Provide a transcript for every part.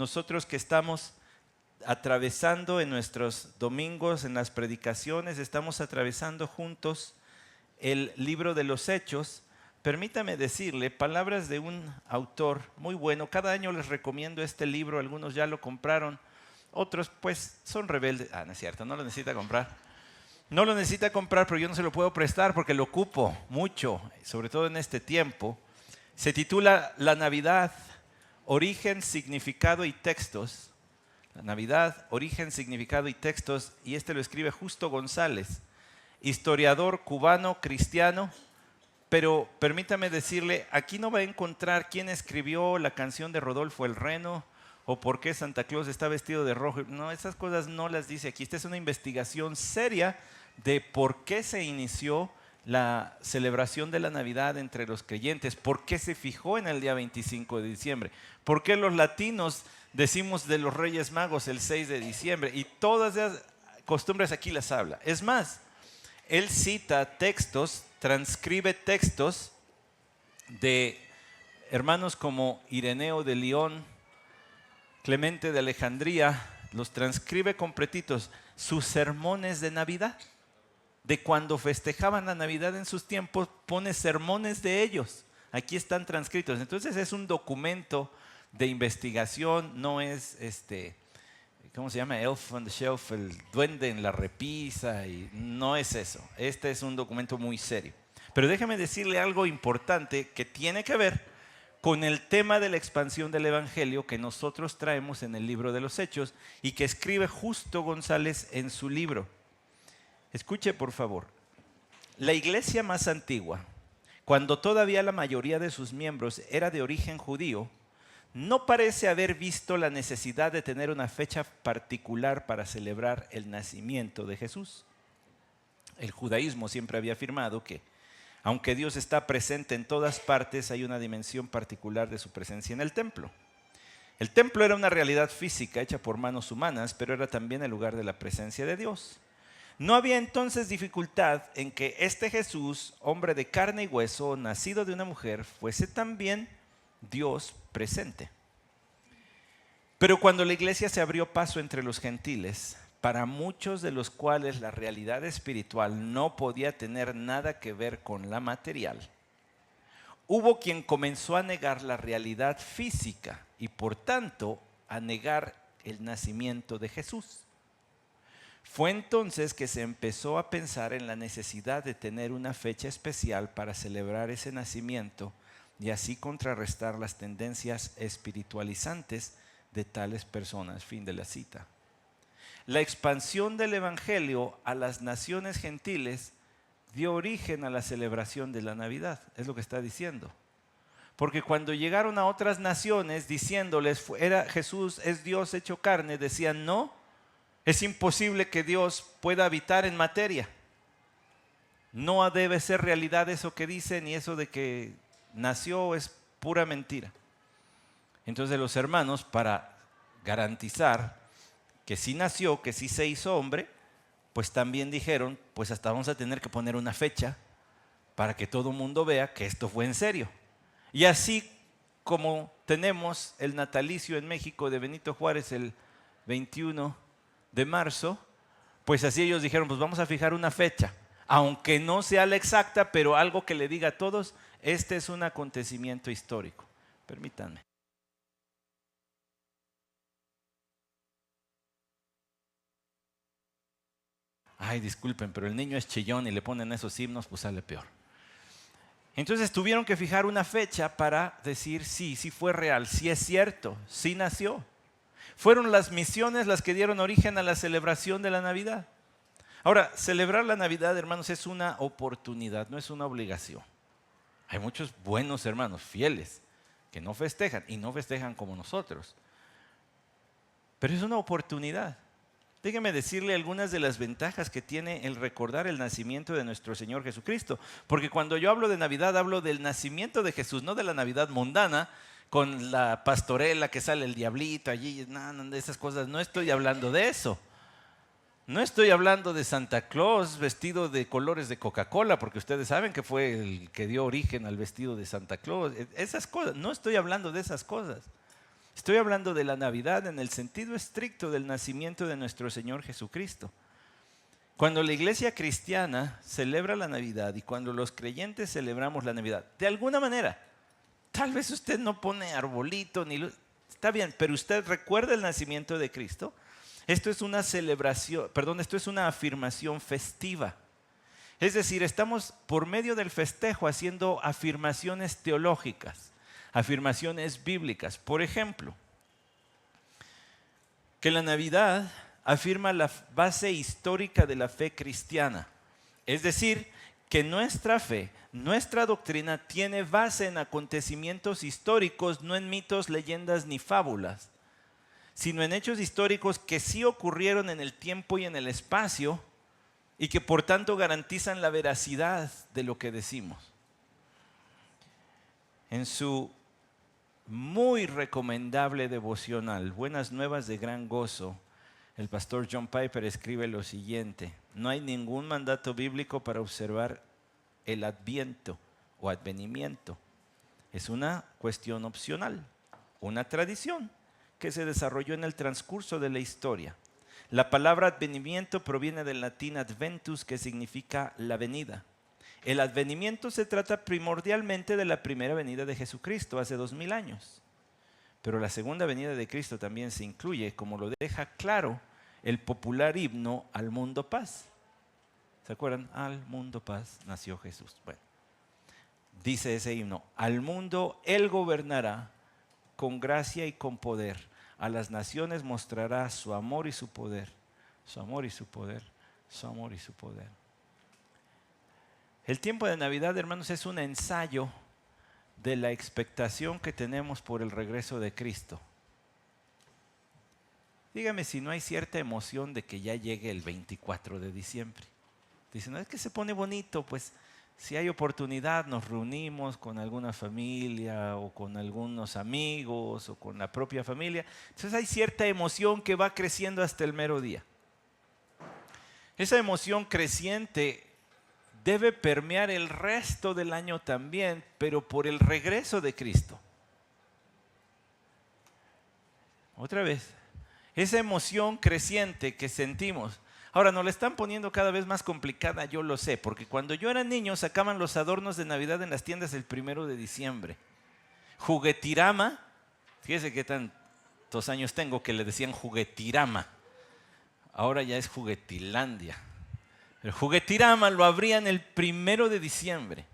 nosotros que estamos atravesando en nuestros domingos, en las predicaciones, estamos atravesando juntos el libro de los Hechos. Permítame decirle palabras de un autor muy bueno. Cada año les recomiendo este libro, algunos ya lo compraron, otros pues son rebeldes. No es cierto, no lo necesita comprar. No lo necesita comprar, pero yo no se lo puedo prestar porque lo ocupo mucho, sobre todo en este tiempo. Se titula La Navidad, Origen, Significado y Textos. La Navidad, Origen, Significado y Textos, y lo escribe Justo González, historiador cubano, cristiano, pero permítame decirle, aquí no va a encontrar quién escribió la canción de Rodolfo el Reno o por qué Santa Claus está vestido de rojo. No, esas cosas no las dice aquí. Esta es una investigación seria de por qué se inició la celebración de la Navidad entre los creyentes, por qué se fijó en el día 25 de diciembre, por qué los latinos decimos de los Reyes Magos el 6 de diciembre, y todas esas costumbres aquí las habla. Es más, él cita textos, transcribe textos de hermanos como Ireneo de León, Clemente de Alejandría, los transcribe completitos, sus sermones de Navidad. De cuando festejaban la Navidad en sus tiempos, pone sermones de ellos. Aquí están transcritos. Entonces es un documento de investigación, no es ¿cómo se llama? Elf on the Shelf, el duende en la repisa, y no es eso. Este es un documento muy serio. Pero déjeme decirle algo importante que tiene que ver con el tema de la expansión del Evangelio que nosotros traemos en el libro de los Hechos y que escribe Justo González en su libro. Escuche, por favor. La iglesia más antigua, cuando todavía la mayoría de sus miembros era de origen judío, no parece haber visto la necesidad de tener una fecha particular para celebrar el nacimiento de Jesús. El judaísmo siempre había afirmado que, aunque Dios está presente en todas partes, hay una dimensión particular de su presencia en el templo. El templo era una realidad física hecha por manos humanas, pero era también el lugar de la presencia de Dios. No había entonces dificultad en que este Jesús, hombre de carne y hueso, nacido de una mujer, fuese también Dios presente. Pero cuando la iglesia se abrió paso entre los gentiles, para muchos de los cuales la realidad espiritual no podía tener nada que ver con la material, hubo quien comenzó a negar la realidad física y por tanto a negar el nacimiento de Jesús. Fue entonces que se empezó a pensar en la necesidad de tener una fecha especial para celebrar ese nacimiento y así contrarrestar las tendencias espiritualizantes de tales personas. Fin de la cita. La expansión del Evangelio a las naciones gentiles dio origen a la celebración de la Navidad, es lo que está diciendo. Porque cuando llegaron a otras naciones diciéndoles, Jesús es Dios hecho carne, decían no, es imposible que Dios pueda habitar en materia. No debe ser realidad eso que dicen, y eso de que nació es pura mentira. Entonces los hermanos, para garantizar que sí nació, que sí se hizo hombre, pues también dijeron, pues hasta vamos a tener que poner una fecha para que todo el mundo vea que esto fue en serio. Y así como tenemos el natalicio en México de Benito Juárez el 21 de marzo, pues así ellos dijeron, pues vamos a fijar una fecha, aunque no sea la exacta, pero algo que le diga a todos, este es un acontecimiento histórico. Permítanme. Ay, disculpen, pero el niño es chillón y le ponen esos himnos, pues sale peor. Entonces tuvieron que fijar una fecha para decir sí fue real, sí es cierto, sí nació. Fueron las misiones las que dieron origen a la celebración de la Navidad. Ahora, celebrar la Navidad, hermanos, es una oportunidad, no es una obligación. Hay muchos buenos hermanos, fieles, que no festejan y no festejan como nosotros. Pero es una oportunidad. Déjeme decirle algunas de las ventajas que tiene el recordar el nacimiento de nuestro Señor Jesucristo. Porque cuando yo hablo de Navidad, hablo del nacimiento de Jesús, no de la Navidad mundana, con la pastorela que sale el diablito allí, no, de esas cosas. No estoy hablando de eso. No estoy hablando de Santa Claus vestido de colores de Coca-Cola, porque ustedes saben que fue el que dio origen al vestido de Santa Claus. Esas cosas, no estoy hablando de esas cosas. Estoy hablando de la Navidad en el sentido estricto del nacimiento de nuestro Señor Jesucristo. Cuando la iglesia cristiana celebra la Navidad y cuando los creyentes celebramos la Navidad, de alguna manera, tal vez usted no pone arbolito ni luz, está bien, pero usted recuerda el nacimiento de Cristo. Esto es una celebración, perdón, esto es una afirmación festiva. Es decir, estamos por medio del festejo haciendo afirmaciones teológicas, afirmaciones bíblicas. Por ejemplo, que la Navidad afirma la base histórica de la fe cristiana. Es decir, que nuestra fe, nuestra doctrina tiene base en acontecimientos históricos, no en mitos, leyendas ni fábulas, sino en hechos históricos que sí ocurrieron en el tiempo y en el espacio y que por tanto garantizan la veracidad de lo que decimos. En su muy recomendable devocional, Buenas Nuevas de Gran Gozo, el pastor John Piper escribe lo siguiente: no hay ningún mandato bíblico para observar el adviento o advenimiento. Es una cuestión opcional, una tradición que se desarrolló en el transcurso de la historia. La palabra advenimiento proviene del latín adventus, que significa la venida. El advenimiento se trata primordialmente de la primera venida de Jesucristo hace 2000 años. Pero la segunda venida de Cristo también se incluye, como lo deja claro el popular himno Al mundo paz. ¿Se acuerdan? Al mundo paz nació Jesús. Bueno, dice ese himno: al mundo Él gobernará con gracia y con poder. A las naciones mostrará su amor y su poder. Su amor y su poder. Su amor y su poder. El tiempo de Navidad, hermanos, es un ensayo de la expectación que tenemos por el regreso de Cristo. Dígame si no hay cierta emoción de que ya llegue el 24 de diciembre. Dicen, no, es que se pone bonito, pues si hay oportunidad nos reunimos con alguna familia o con algunos amigos o con la propia familia. Entonces hay cierta emoción que va creciendo hasta el mero día. Esa emoción creciente debe permear el resto del año también, pero por el regreso de Cristo. Otra vez, esa emoción creciente que sentimos. Ahora, nos la están poniendo cada vez más complicada, yo lo sé, porque cuando yo era niño sacaban los adornos de Navidad en las tiendas el 1 de diciembre. Juguetirama, fíjese qué tantos años tengo que le decían Juguetirama. Ahora ya es Juguetilandia. El Juguetirama lo abrían el 1 de diciembre.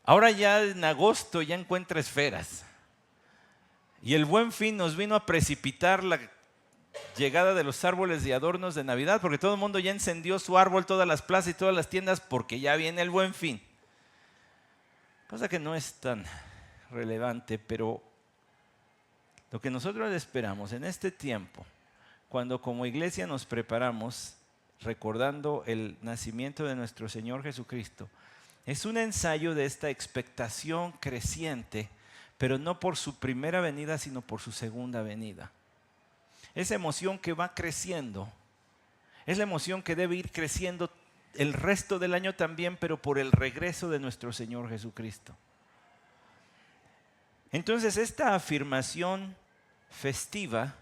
Ahora ya en agosto ya encuentra esferas. Y el Buen Fin nos vino a precipitar la llegada de los árboles y adornos de Navidad, porque todo el mundo ya encendió su árbol, todas las plazas y todas las tiendas, porque ya viene el Buen Fin. Cosa que no es tan relevante, pero lo que nosotros esperamos en este tiempo, cuando como iglesia nos preparamos, recordando el nacimiento de nuestro Señor Jesucristo, es un ensayo de esta expectación creciente, pero no por su primera venida, sino por su segunda venida. Esa emoción que va creciendo, es la emoción que debe ir creciendo el resto del año también, pero por el regreso de nuestro Señor Jesucristo. Entonces, esta afirmación festiva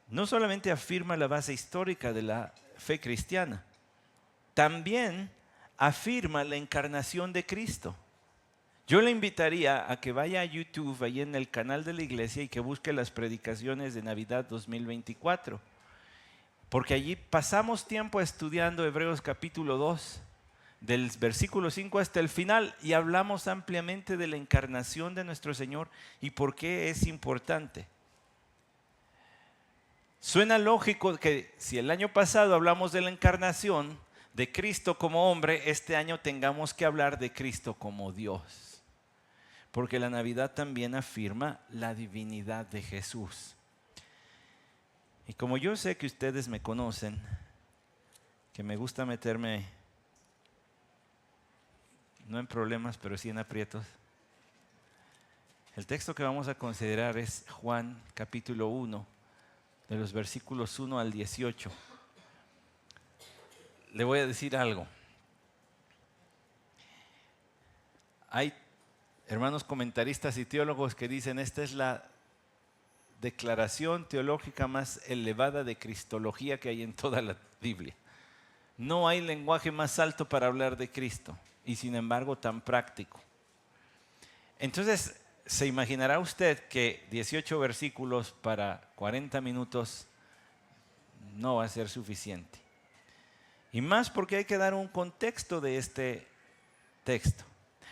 no solamente afirma la base histórica de la fe cristiana, también afirma la encarnación de Cristo. Yo le invitaría a que vaya a YouTube, ahí en el canal de la iglesia, y que busque las predicaciones de Navidad 2024. Porque allí pasamos tiempo estudiando Hebreos capítulo 2, del versículo 5 hasta el final, y hablamos ampliamente de la encarnación de nuestro Señor y por qué es importante. Suena lógico que si el año pasado hablamos de la encarnación de Cristo como hombre, este año tengamos que hablar de Cristo como Dios. Porque la Navidad también afirma la divinidad de Jesús. Y como yo sé que ustedes me conocen, que me gusta meterme, no en problemas, pero sí en aprietos, el texto que vamos a considerar es Juan capítulo 1, de los versículos 1 al 18. Le voy a decir algo. Hay hermanos comentaristas y teólogos que dicen, esta es la declaración teológica más elevada de cristología que hay en toda la Biblia. No hay lenguaje más alto para hablar de Cristo y sin embargo tan práctico. Entonces, se imaginará usted que 18 versículos para 40 minutos no va a ser suficiente. Y más porque hay que dar un contexto de este texto.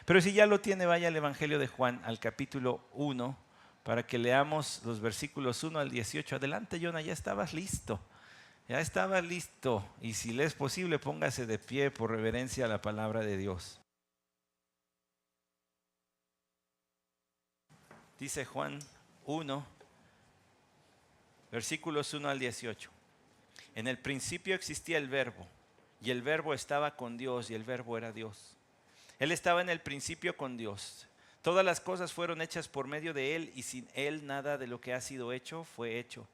Pero si ya lo tiene, vaya al Evangelio de Juan, al capítulo 1, para que leamos los versículos 1 al 18. Adelante, Jonah, ya estabas listo. Ya estaba listo. Y si le es posible, póngase de pie por reverencia a la palabra de Dios. Dice Juan 1, versículos 1 al 18. En el principio existía el Verbo, y el Verbo estaba con Dios, y el Verbo era Dios. Él estaba en el principio con Dios. Todas las cosas fueron hechas por medio de Él, y sin Él nada de lo que ha sido hecho fue hecho.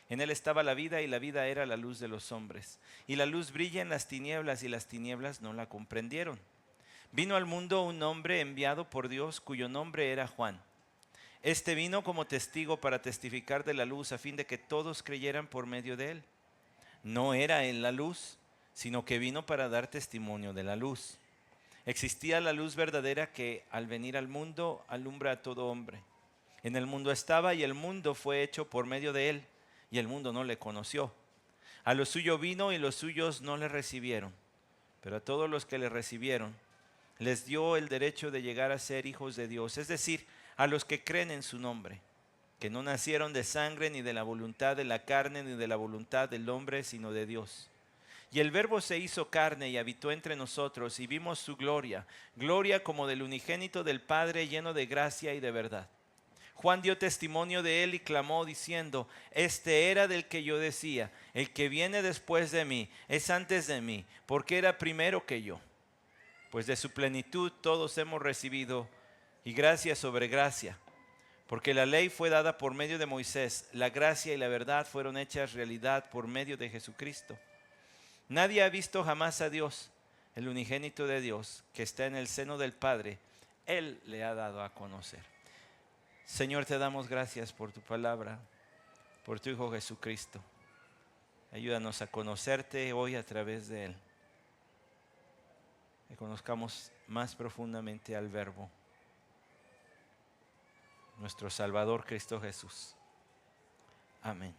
En Él estaba la vida, y la vida era la luz de los hombres. Y la luz brilla en las tinieblas, y las tinieblas no la comprendieron. Vino al mundo un hombre enviado por Dios, cuyo nombre era Juan. Este vino como testigo para testificar de la luz, a fin de que todos creyeran por medio de Él. No era Él la luz, sino que vino para dar testimonio de la luz. Existía la luz verdadera que, al venir al mundo, alumbra a todo hombre. En el mundo estaba, y el mundo fue hecho por medio de Él, y el mundo no le conoció. A lo suyo vino, y los suyos no le recibieron. Pero a todos los que le recibieron, les dio el derecho de llegar a ser hijos de Dios, es decir, a los que creen en su nombre, que no nacieron de sangre, ni de la voluntad de la carne, ni de la voluntad del hombre, sino de Dios. Y el Verbo se hizo carne y habitó entre nosotros, y vimos su gloria, gloria como del unigénito del Padre, lleno de gracia y de verdad. Juan dio testimonio de él y clamó diciendo: este era del que yo decía, el que viene después de mí es antes de mí, porque era primero que yo. Pues de su plenitud todos hemos recibido, y gracia sobre gracia. Porque la ley fue dada por medio de Moisés, la gracia y la verdad fueron hechas realidad por medio de Jesucristo. Nadie ha visto jamás a Dios, el unigénito de Dios, que está en el seno del Padre. Él le ha dado a conocer. Señor, te damos gracias por tu palabra, por tu Hijo Jesucristo. Ayúdanos a conocerte hoy a través de Él. Que conozcamos más profundamente al Verbo, nuestro Salvador Cristo Jesús. Amén.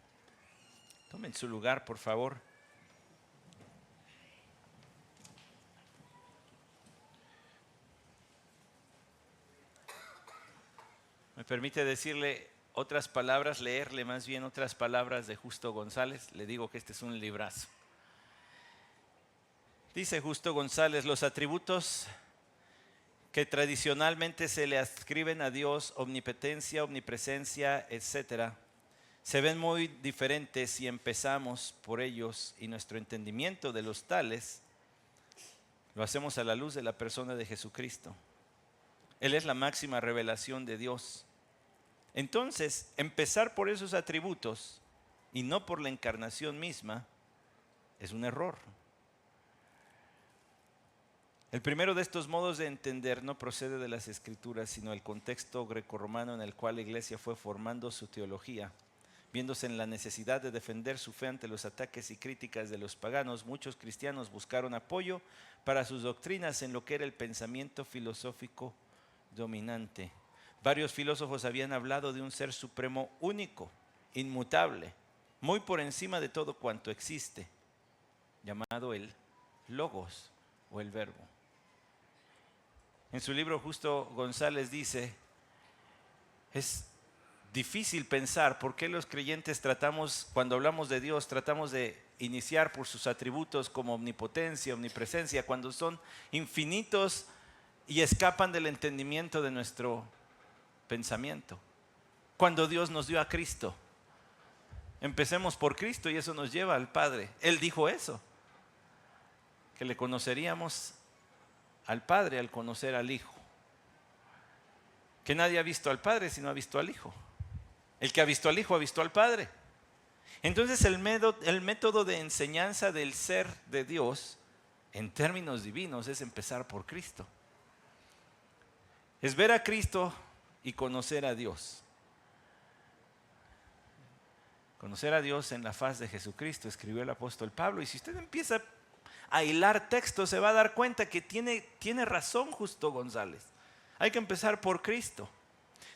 Tomen su lugar, por favor. Me permite decirle otras palabras, leerle más bien otras palabras de Justo González. Le digo que este es un librazo. Dice Justo González: los atributos que tradicionalmente se le adscriben a Dios, omnipotencia, omnipresencia, etc., se ven muy diferentes si empezamos por ellos, y nuestro entendimiento de los tales lo hacemos a la luz de la persona de Jesucristo. Él es la máxima revelación de Dios. Entonces, empezar por esos atributos y no por la encarnación misma es un error. El primero de estos modos de entender no procede de las Escrituras, sino del contexto grecorromano en el cual la Iglesia fue formando su teología. Viéndose en la necesidad de defender su fe ante los ataques y críticas de los paganos, muchos cristianos buscaron apoyo para sus doctrinas en lo que era el pensamiento filosófico dominante. Varios filósofos habían hablado de un ser supremo único, inmutable, muy por encima de todo cuanto existe, llamado el Logos o el Verbo. En su libro Justo González dice: es difícil pensar por qué los creyentes cuando hablamos de Dios, tratamos de iniciar por sus atributos como omnipotencia, omnipresencia, cuando son infinitos y escapan del entendimiento de nuestro pensamiento. Cuando Dios nos dio a Cristo, empecemos por Cristo y eso nos lleva al Padre. Él dijo eso, que le conoceríamos al Padre al conocer al Hijo. Que nadie ha visto al Padre sino ha visto al Hijo. El que ha visto al Hijo ha visto al Padre. Entonces el método de enseñanza del ser de Dios en términos divinos es empezar por Cristo. Es ver a Cristo y conocer a Dios. Conocer a Dios en la faz de Jesucristo, escribió el apóstol Pablo. Y si usted empieza a hilar textos, se va a dar cuenta que tiene razón Justo González. Hay que empezar por Cristo.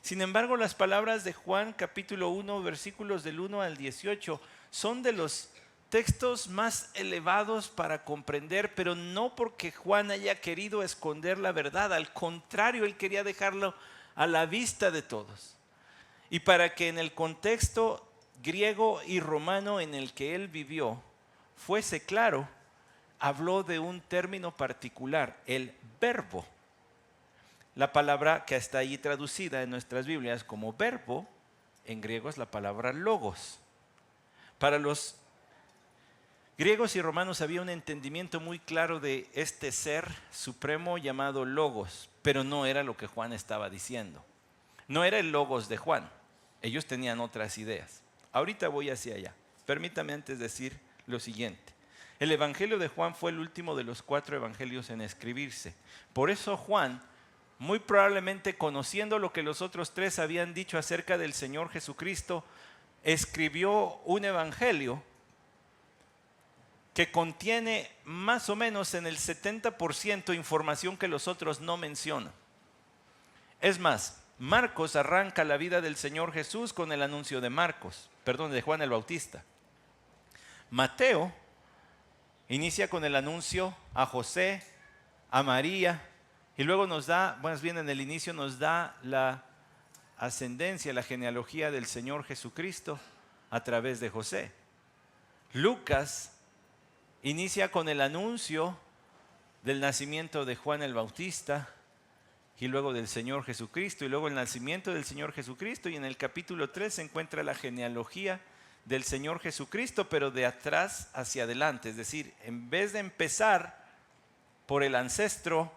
Sin embargo, las palabras de Juan capítulo 1, versículos del 1 al 18, son de los textos más elevados para comprender, pero no porque Juan haya querido esconder la verdad. Al contrario, él quería dejarlo a la vista de todos. Y para que en el contexto griego y romano en el que él vivió fuese claro, habló de un término particular, el verbo. La palabra que está ahí traducida en nuestras Biblias como verbo, en griego es la palabra logos. Para los griegos y romanos había un entendimiento muy claro de este ser supremo llamado logos, pero no era lo que Juan estaba diciendo. No era el logos de Juan, ellos tenían otras ideas. Ahorita voy hacia allá. Permítame antes decir lo siguiente. El evangelio de Juan fue el último de los 4 evangelios en escribirse. Por eso Juan, muy probablemente conociendo lo que los otros 3 habían dicho acerca del Señor Jesucristo, escribió un evangelio que contiene más o menos en el 70% información que los otros no mencionan. Es más, Marcos arranca la vida del Señor Jesús con el anuncio de de Juan el Bautista. Mateo inicia con el anuncio a José, a María, y luego nos da, más bien en el inicio nos da la ascendencia, la genealogía del Señor Jesucristo a través de José. Lucas inicia con el anuncio del nacimiento de Juan el Bautista y luego del Señor Jesucristo, y luego el nacimiento del Señor Jesucristo, y en el capítulo 3 se encuentra la genealogía del Señor Jesucristo, pero de atrás hacia adelante. Es decir, en vez de empezar por el ancestro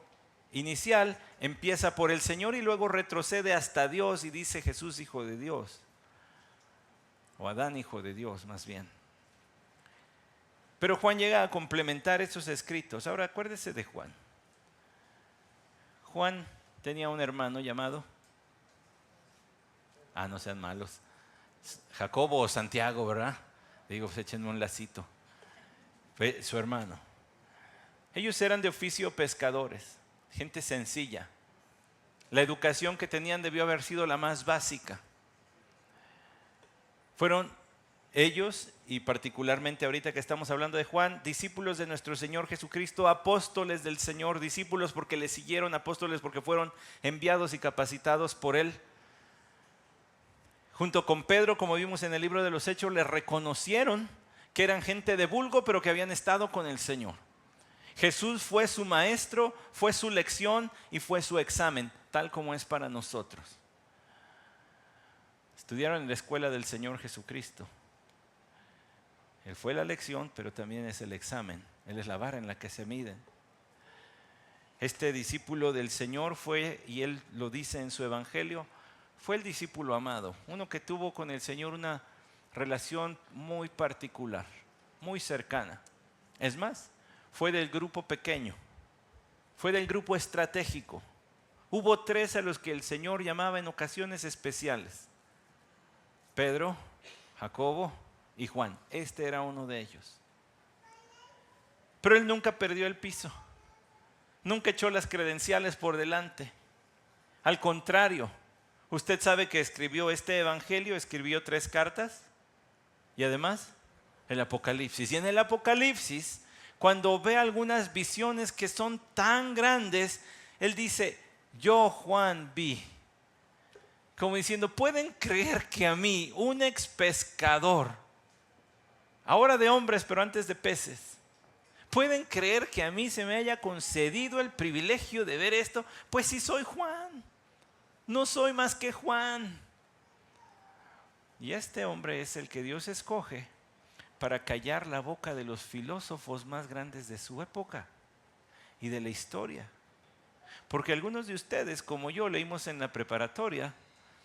inicial, empieza por el Señor y luego retrocede hasta Dios y dice Jesús hijo de Dios, o Adán hijo de Dios más bien. Pero Juan llega a complementar esos escritos. Ahora acuérdese de Juan. Juan tenía un hermano llamado, no sean malos, Jacobo o Santiago, ¿verdad? Digo, pues échenme un lacito. Fue su hermano. Ellos eran de oficio pescadores, gente sencilla. La educación que tenían debió haber sido la más básica. Fueron ellos, y particularmente ahorita que estamos hablando de Juan, discípulos de nuestro Señor Jesucristo, apóstoles del Señor, discípulos porque le siguieron, apóstoles porque fueron enviados y capacitados por Él. Junto con Pedro, como vimos en el libro de los Hechos, les reconocieron que eran gente de vulgo, pero que habían estado con el Señor. Jesús fue su maestro, fue su lección y fue su examen, tal como es para nosotros. Estudiaron en la escuela del Señor Jesucristo. Él fue la lección, pero también es el examen. Él es la vara en la que se miden. Este discípulo del Señor fue, y él lo dice en su evangelio, fue el discípulo amado, uno que tuvo con el Señor una relación muy particular, muy cercana. Es más, fue del grupo pequeño, fue del grupo estratégico. Hubo 3 a los que el Señor llamaba en ocasiones especiales: Pedro, Jacobo y Juan. Este era uno de ellos. Pero él nunca perdió el piso, nunca echó las credenciales por delante. Al contrario, usted sabe que escribió este evangelio, escribió 3 cartas y además el Apocalipsis. Y en el Apocalipsis, cuando ve algunas visiones que son tan grandes, él dice: yo, Juan, vi. Como diciendo, ¿pueden creer que a mí, un ex pescador, ahora de hombres pero antes de peces, pueden creer que a mí se me haya concedido el privilegio de ver esto? Pues sí, soy Juan, no soy más que Juan. Y este hombre es el que Dios escoge para callar la boca de los filósofos más grandes de su época y de la historia. Porque algunos de ustedes, como yo, leímos en la preparatoria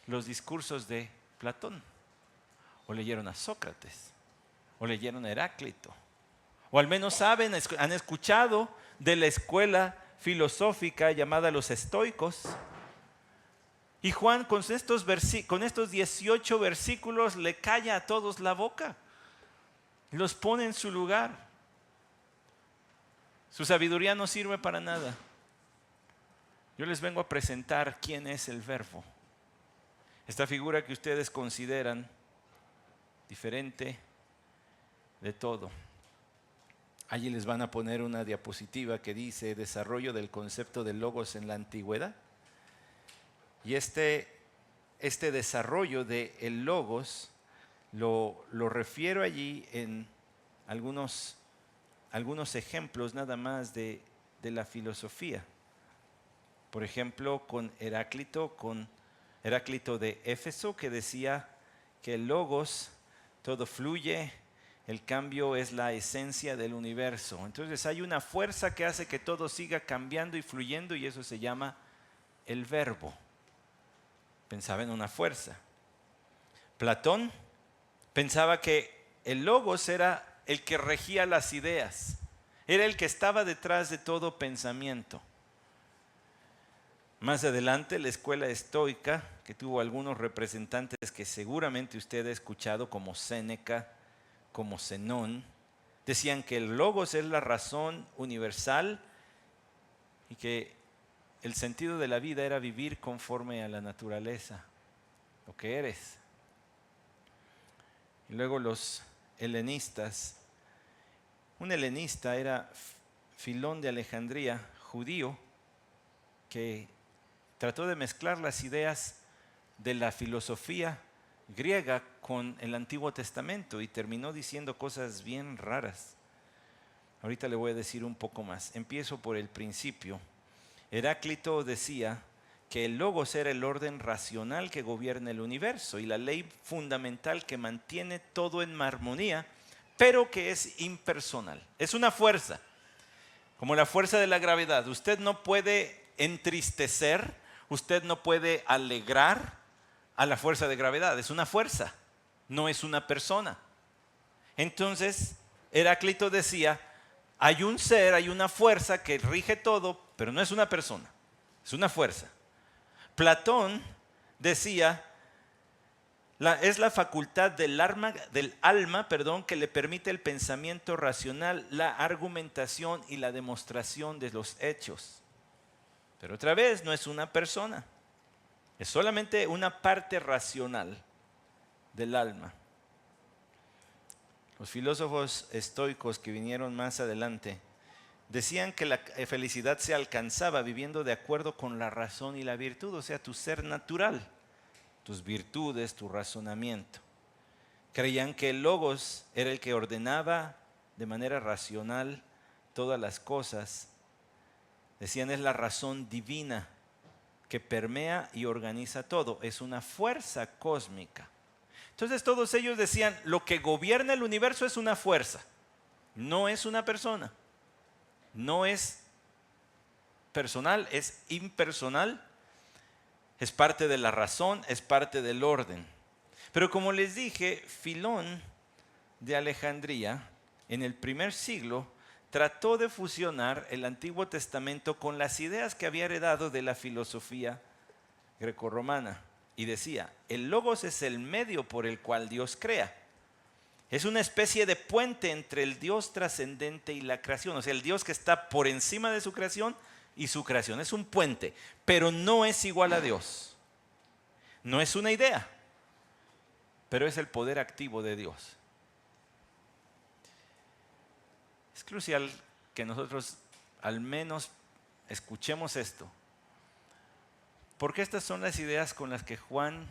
los discursos de Platón, o leyeron a Sócrates, o leyeron a Heráclito, o al menos han escuchado de la escuela filosófica llamada los estoicos. Y Juan con estos 18 versículos le calla a todos la boca. Los pone en su lugar. Su sabiduría no sirve para nada. Yo les vengo a presentar quién es el Verbo. Esta figura que ustedes consideran diferente de todo. Allí les van a poner una diapositiva que dice desarrollo del concepto de logos en la antigüedad. Y este desarrollo del logos lo refiero allí en algunos ejemplos nada más de la filosofía. Por ejemplo, con Heráclito de Éfeso, que decía que el logos, todo fluye, el cambio es la esencia del universo. Entonces hay una fuerza que hace que todo siga cambiando y fluyendo, y eso se llama el verbo. Pensaba en una fuerza. Platón pensaba que el logos era el que regía las ideas, era el que estaba detrás de todo pensamiento. Más adelante, la escuela estoica, que tuvo algunos representantes que seguramente usted ha escuchado, como Séneca, como Zenón, decían que el logos es la razón universal y que el sentido de la vida era vivir conforme a la naturaleza, lo que eres. Y luego los helenistas. Un helenista era Filón de Alejandría, judío, que trató de mezclar las ideas de la filosofía griega con el Antiguo Testamento y terminó diciendo cosas bien raras. Ahorita le voy a decir un poco más. Empiezo por el principio. Heráclito decía que el logos era el orden racional que gobierna el universo y la ley fundamental que mantiene todo en armonía, pero que es impersonal. Es una fuerza, como la fuerza de la gravedad. Usted no puede entristecer, usted no puede alegrar a la fuerza de gravedad. Es una fuerza, no es una persona. Entonces, Heráclito decía, hay un ser, hay una fuerza que rige todo, pero no es una persona, es una fuerza. Platón decía, es la facultad del alma, que le permite el pensamiento racional, la argumentación y la demostración de los hechos. Pero otra vez, no es una persona, es solamente una parte racional del alma. Los filósofos estoicos que vinieron más adelante decían que la felicidad se alcanzaba viviendo de acuerdo con la razón y la virtud, o sea, tu ser natural, tus virtudes, tu razonamiento. Creían que el logos era el que ordenaba de manera racional todas las cosas. Decían, es la razón divina que permea y organiza todo, es una fuerza cósmica. Entonces todos ellos decían, lo que gobierna el universo es una fuerza, no es una persona, no es personal, es impersonal, es parte de la razón, es parte del orden. Pero como les dije, Filón de Alejandría, en el primer siglo, trató de fusionar el Antiguo Testamento con las ideas que había heredado de la filosofía grecorromana. Y decía, el logos es el medio por el cual Dios crea. Es una especie de puente entre el Dios trascendente y la creación. O sea, el Dios que está por encima de su creación y su creación. Es un puente, pero no es igual a Dios. No es una idea, pero es el poder activo de Dios. Es crucial que nosotros al menos escuchemos esto, porque estas son las ideas con las que Juan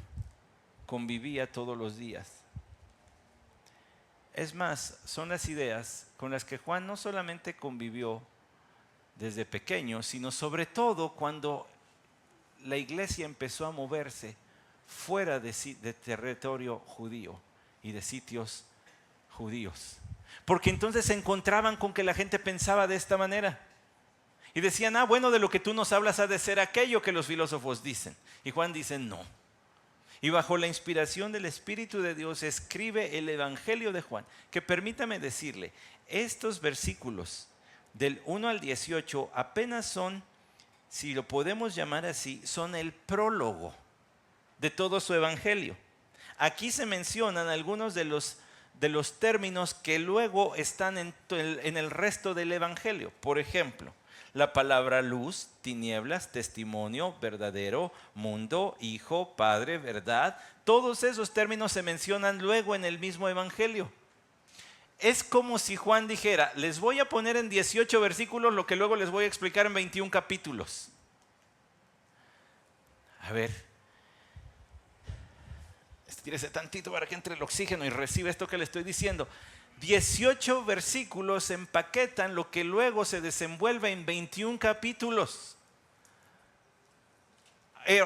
convivía todos los días. Es más, son las ideas con las que Juan no solamente convivió desde pequeño, sino sobre todo cuando la iglesia empezó a moverse fuera de territorio judío y de sitios judíos. Porque entonces se encontraban con que la gente pensaba de esta manera. Y decían, bueno, de lo que tú nos hablas ha de ser aquello que los filósofos dicen. Y Juan dice, no. Y bajo la inspiración del Espíritu de Dios escribe el Evangelio de Juan. Que permítame decirle, estos versículos del 1 al 18 apenas son, si lo podemos llamar así, son el prólogo de todo su evangelio. Aquí se mencionan algunos de los términos que luego están en el resto del evangelio. Por ejemplo, la palabra luz, tinieblas, testimonio, verdadero, mundo, hijo, padre, verdad. Todos esos términos se mencionan luego en el mismo evangelio. Es como si Juan dijera, les voy a poner en 18 versículos lo que luego les voy a explicar en 21 capítulos. A ver, estírese tantito para que entre el oxígeno y reciba esto que le estoy diciendo. 18 versículos empaquetan lo que luego se desenvuelve en 21 capítulos.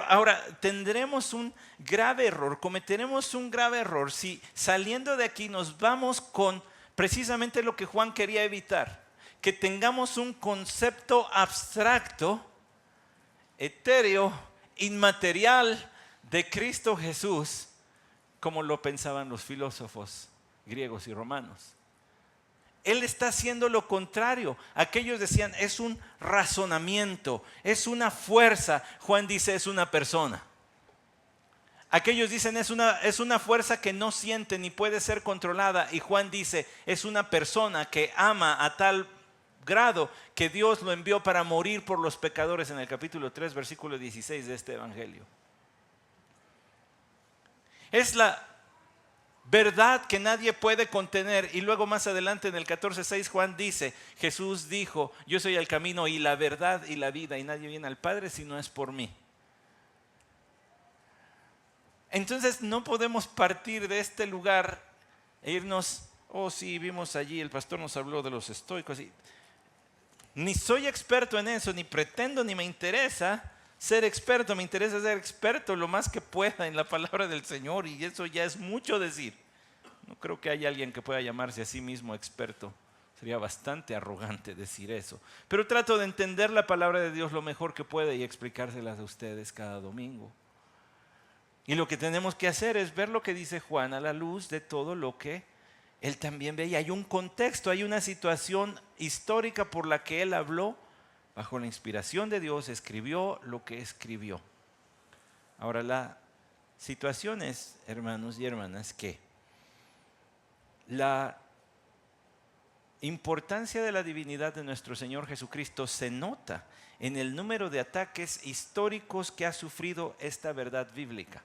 Ahora, tendremos un grave error, cometeremos un grave error si saliendo de aquí nos vamos con precisamente lo que Juan quería evitar, que tengamos un concepto abstracto, etéreo, inmaterial de Cristo Jesús, como lo pensaban los filósofos griegos y romanos. Él está haciendo lo contrario. Aquellos decían, es un razonamiento, es una fuerza. Juan dice, es una persona. Aquellos dicen, es una fuerza que no siente ni puede ser controlada. Y Juan dice, es una persona que ama a tal grado que Dios lo envió para morir por los pecadores en el capítulo 3, versículo 16 de este evangelio. Es la verdad que nadie puede contener. Y luego más adelante en el 14:6 Juan dice, Jesús dijo, yo soy el camino y la verdad y la vida, y nadie viene al Padre si no es por mí. Entonces no podemos partir de este lugar e irnos, sí, vimos allí, el pastor nos habló de los estoicos. Ni soy experto en eso, ni pretendo, ni me interesa ser experto. Me interesa ser experto lo más que pueda en la palabra del Señor, y eso ya es mucho decir. No creo que haya alguien que pueda llamarse a sí mismo experto. Sería bastante arrogante decir eso. Pero trato de entender la palabra de Dios lo mejor que pueda y explicárselas a ustedes cada domingo. Y lo que tenemos que hacer es ver lo que dice Juan a la luz de todo lo que él también ve. Y hay un contexto, hay una situación histórica por la que él habló. Bajo la inspiración de Dios escribió lo que escribió. Ahora la situación es, hermanos y hermanas, que la importancia de la divinidad de nuestro Señor Jesucristo se nota en el número de ataques históricos que ha sufrido esta verdad bíblica.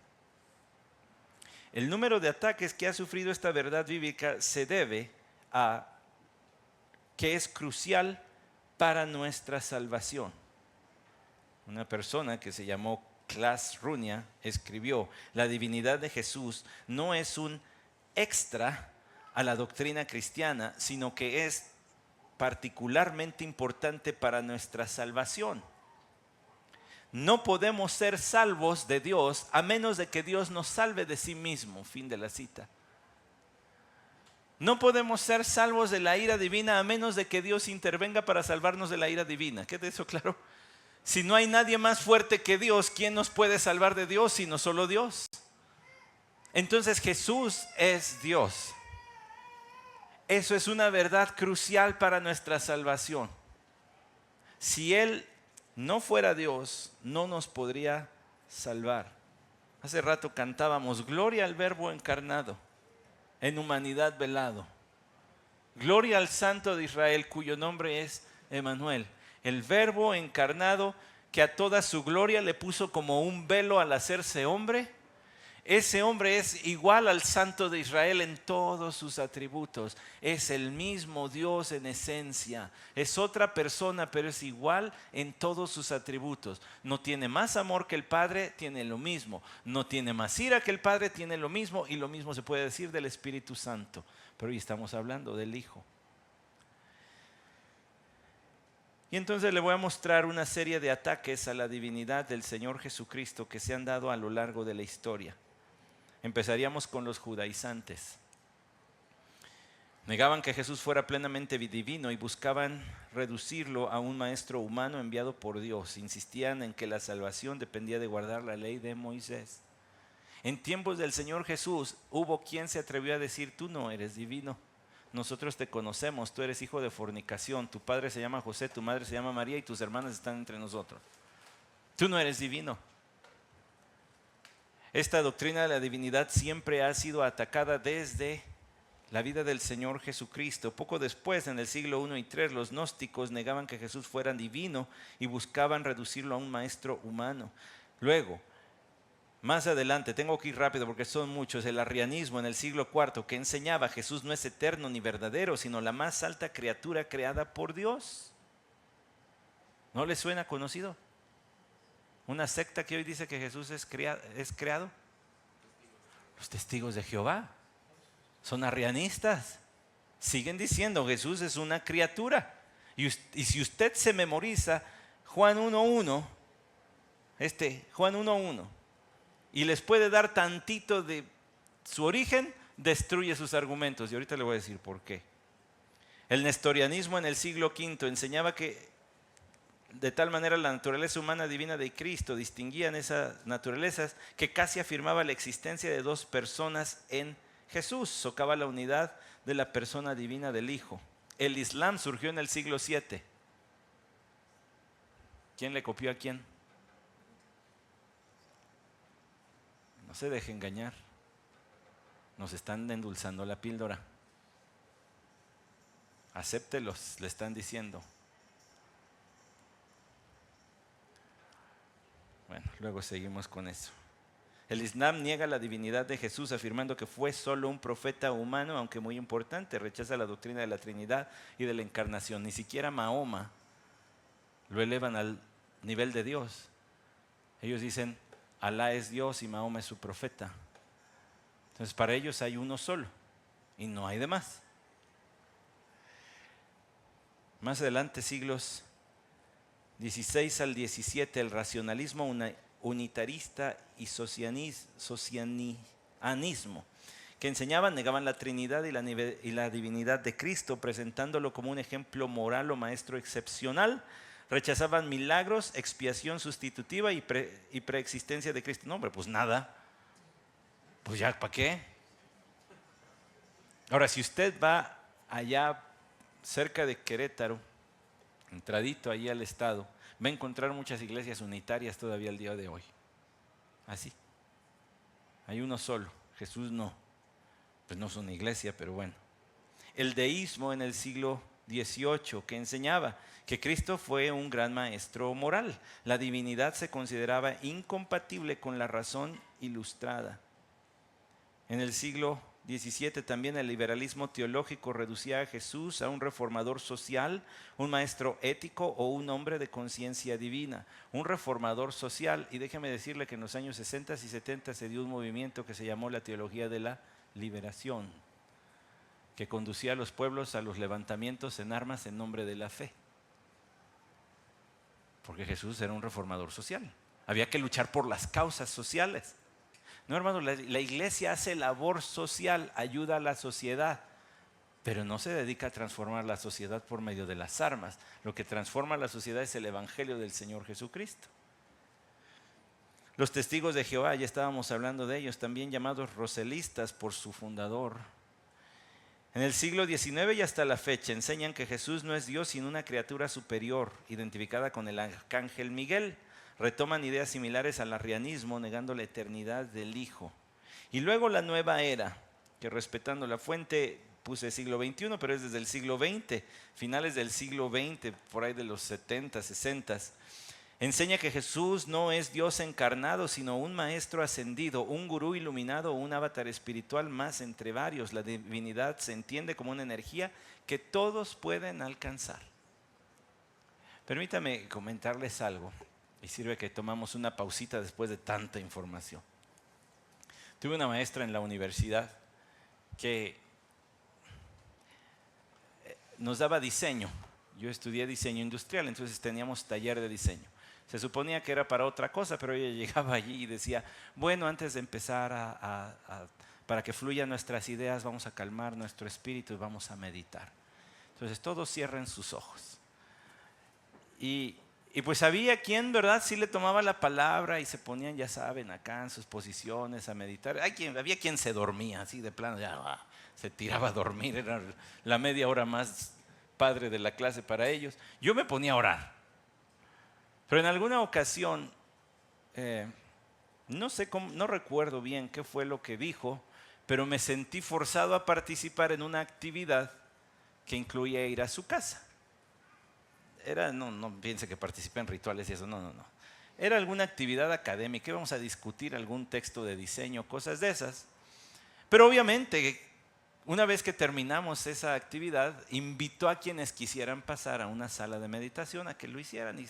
El número de ataques que ha sufrido esta verdad bíblica se debe a que es crucial para nuestra salvación. Una persona que se llamó Klaas Runia escribió, la divinidad de Jesús no es un extra a la doctrina cristiana, sino que es particularmente importante para nuestra salvación. No podemos ser salvos de Dios a menos de que Dios nos salve de sí mismo. Fin de la cita. No podemos ser salvos de la ira divina a menos de que Dios intervenga para salvarnos de la ira divina. ¿Queda eso claro? Si no hay nadie más fuerte que Dios, ¿quién nos puede salvar de Dios sino solo Dios? Entonces Jesús es Dios. Eso es una verdad crucial para nuestra salvación. Si Él no fuera Dios, no nos podría salvar. Hace rato cantábamos, gloria al Verbo encarnado, en humanidad velado. Gloria al Santo de Israel, cuyo nombre es Emmanuel. El Verbo encarnado que a toda su gloria le puso como un velo al hacerse hombre. Ese hombre es igual al Santo de Israel en todos sus atributos. Es el mismo Dios en esencia. Es otra persona, pero es igual en todos sus atributos. No tiene más amor que el Padre, tiene lo mismo. No tiene más ira que el Padre, tiene lo mismo. Y lo mismo se puede decir del Espíritu Santo. Pero hoy estamos hablando del Hijo. Y entonces le voy a mostrar una serie de ataques a la divinidad del Señor Jesucristo que se han dado a lo largo de la historia. Empezaríamos con los judaizantes. Negaban que Jesús fuera plenamente divino y buscaban reducirlo a un maestro humano enviado por Dios. Insistían en que la salvación dependía de guardar la ley de Moisés. En tiempos del Señor Jesús hubo quien se atrevió a decir, tú no eres divino. Nosotros te conocemos, tú eres hijo de fornicación, tu padre se llama José, tu madre se llama María y tus hermanas están entre nosotros. Tú no eres divino. Esta doctrina de la divinidad siempre ha sido atacada desde la vida del Señor Jesucristo. Poco después, en el siglo I y III, los gnósticos negaban que Jesús fuera divino y buscaban reducirlo a un maestro humano. Luego, más adelante, tengo que ir rápido porque son muchos, el arrianismo en el siglo IV, que enseñaba que Jesús no es eterno ni verdadero, sino la más alta criatura creada por Dios. ¿No les suena conocido? Una secta que hoy dice que Jesús es creado. Los testigos de Jehová son arrianistas. Siguen diciendo Jesús es una criatura. Y si usted se memoriza Juan 1.1, Juan 1.1, y les puede dar tantito de su origen, destruye sus argumentos. Y ahorita le voy a decir por qué. El nestorianismo en el siglo V enseñaba que de tal manera la naturaleza humana divina de Cristo distinguían esas naturalezas que casi afirmaba la existencia de dos personas en Jesús, socava la unidad de la persona divina del Hijo. El Islam surgió en el siglo VII. ¿Quién le copió a quién? No se deje engañar. Nos están endulzando la píldora. Acéptelos, le están diciendo. Bueno, luego seguimos con eso. El Islam niega la divinidad de Jesús, afirmando que fue solo un profeta humano, aunque muy importante. Rechaza la doctrina de la Trinidad y de la encarnación. Ni siquiera Mahoma lo elevan al nivel de Dios. Ellos dicen, Alá es Dios y Mahoma es su profeta. Entonces para ellos hay uno solo y no hay demás. Más adelante, siglos XVI al XVII, el racionalismo unitarista y socianianismo, que enseñaban, negaban la Trinidad y la divinidad de Cristo, presentándolo como un ejemplo moral o maestro excepcional. Rechazaban milagros, expiación sustitutiva y preexistencia de Cristo. No, hombre, pues nada. Pues ya, ¿para qué? Ahora, si usted va allá cerca de Querétaro, entradito ahí al estado, va a encontrar muchas iglesias unitarias todavía al día de hoy. Así. Hay uno solo, Jesús no. Pues no es una iglesia, pero bueno. El deísmo en el siglo XVIII, que enseñaba que Cristo fue un gran maestro moral. La divinidad se consideraba incompatible con la razón ilustrada. En el siglo XVII también el liberalismo teológico reducía a Jesús a un reformador social, un maestro ético o un hombre de conciencia divina. Un reformador social, y déjeme decirle que en los años 60 y 70 se dio un movimiento que se llamó la teología de la liberación, que conducía a los pueblos a los levantamientos en armas en nombre de la fe. Porque Jesús era un reformador social. Había que luchar por las causas sociales. No, hermano, la iglesia hace labor social, ayuda a la sociedad, pero no se dedica a transformar la sociedad por medio de las armas. Lo que transforma la sociedad es el evangelio del Señor Jesucristo. Los testigos de Jehová, ya estábamos hablando de ellos, también llamados roselistas por su fundador. En el siglo XIX y hasta la fecha enseñan que Jesús no es Dios sino una criatura superior, identificada con el arcángel Miguel. Retoman ideas similares al arrianismo, negando la eternidad del Hijo. Y luego la nueva era, que respetando la fuente puse siglo XXI, pero es desde el siglo XX, finales del siglo XX, por ahí de los 70, 60, enseña que Jesús no es Dios encarnado, sino un maestro ascendido, un gurú iluminado, un avatar espiritual más entre varios. La divinidad se entiende como una energía que todos pueden alcanzar. Permítame comentarles algo, y sirve que tomamos una pausita después de tanta información. Tuve una maestra en la universidad que nos daba diseño. Yo estudié diseño industrial, entonces teníamos taller de diseño. Se suponía que era para otra cosa, pero ella llegaba allí y decía, bueno, antes de empezar para que fluyan nuestras ideas, vamos a calmar nuestro espíritu y vamos a meditar. Entonces todos cierren sus ojos. Y pues había quien, ¿verdad?, sí le tomaba la palabra y se ponían, ya saben, acá en sus posiciones a meditar. Había quien se dormía, así de plano, ya se tiraba a dormir, era la media hora más padre de la clase para ellos. Yo me ponía a orar. Pero en alguna ocasión No sé cómo, no recuerdo bien qué fue lo que dijo, pero me sentí forzado a participar en una actividad que incluía ir a su casa. No piense que participé en rituales y eso, no. Era alguna actividad académica, íbamos a discutir algún texto de diseño, cosas de esas. Pero obviamente, una vez que terminamos esa actividad, invitó a quienes quisieran pasar a una sala de meditación a que lo hicieran y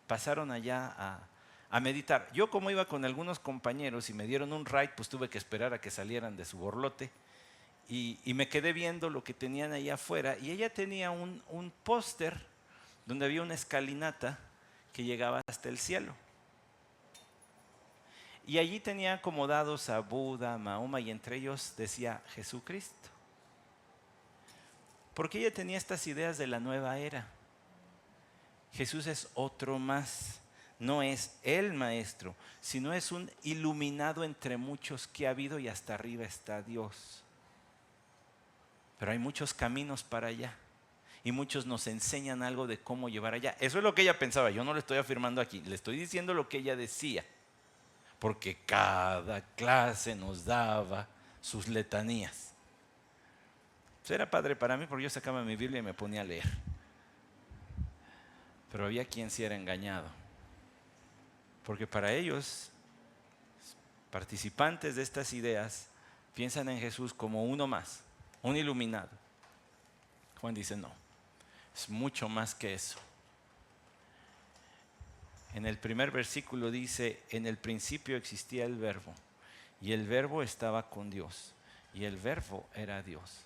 pasaron allá a meditar. Yo, como iba con algunos compañeros y me dieron un ride, pues tuve que esperar a que salieran de su borlote y me quedé viendo lo que tenían allá afuera, y ella tenía un póster donde había una escalinata que llegaba hasta el cielo. Y allí tenía acomodados a Buda, Mahoma, y entre ellos decía Jesucristo. Porque ella tenía estas ideas de la nueva era. Jesús es otro más, no es el maestro, sino es un iluminado entre muchos que ha habido, y hasta arriba está Dios. Pero hay muchos caminos para allá y muchos nos enseñan algo de cómo llevar allá. Eso es lo que ella pensaba, yo no le estoy afirmando aquí, le estoy diciendo lo que ella decía, porque cada clase nos daba sus letanías. Pues era padre para mí porque yo sacaba mi Biblia y me ponía a leer. Pero había quien sí era engañado, porque para ellos, participantes de estas ideas, piensan en Jesús como uno más, un iluminado. Juan dice no, es mucho más que eso. En el primer versículo dice: en el principio existía el verbo, y el verbo estaba con Dios, y el verbo era Dios.